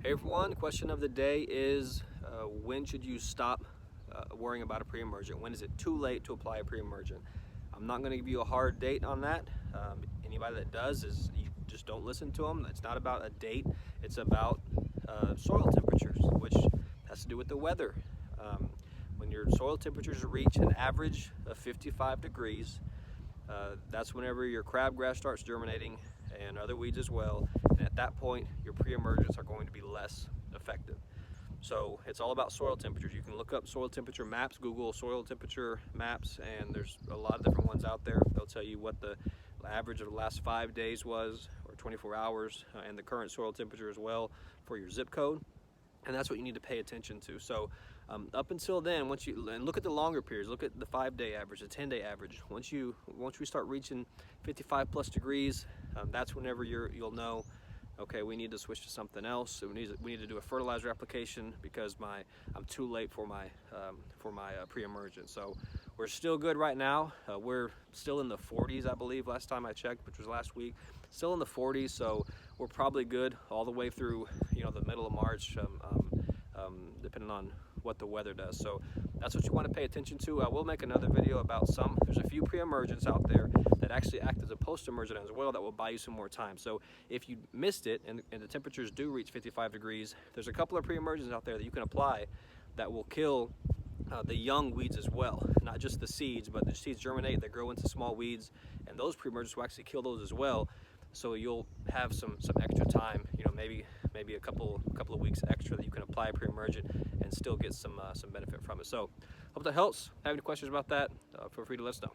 Hey everyone, question of the day is when should you stop worrying about a pre-emergent? When is it too late to apply a pre-emergent? I'm not going to give you a hard date on that. Anybody that does is you just don't listen to them. It's not about a date, it's about soil temperatures, which has to do with the weather. When your soil temperatures reach an average of 55 degrees, that's whenever your crabgrass starts germinating and other weeds as well, and at that point your pre-emergents are going to be less effective. So it's all about soil temperatures. You can look up soil temperature maps, Google soil temperature maps, and there's a lot of different ones out there. They'll tell you what the average of the last 5 days was, or 24 hours, and the current soil temperature as well for your zip code. And that's what you need to pay attention to. So up until then, once you look at the longer periods, look at the 5-day average, the 10-day average. Once we start reaching 55 plus degrees, that's whenever you'll know, okay, we need to switch to something else. So we need to do a fertilizer application because I'm too late for my pre-emergent. So we're still good right now. We're still in the 40s, I believe, last time I checked, which was last week. Still in the 40s, so we're probably good all the way through, the middle of March, depending on what the weather does. So that's what you want to pay attention to. I will make another video about there's a few pre-emergents out there that actually act as a post-emergent as well that will buy you some more time. So if you missed it and the temperatures do reach 55 degrees, there's a couple of pre-emergents out there that you can apply that will kill the young weeds as well, not just the seeds, but the seeds germinate, they grow into small weeds, and those pre-emergents will actually kill those as well. So you'll have some extra time, maybe a couple of weeks extra that you can apply a pre-emergent and still get some benefit from it. So hope that helps. Have any questions about that, feel free to let us know.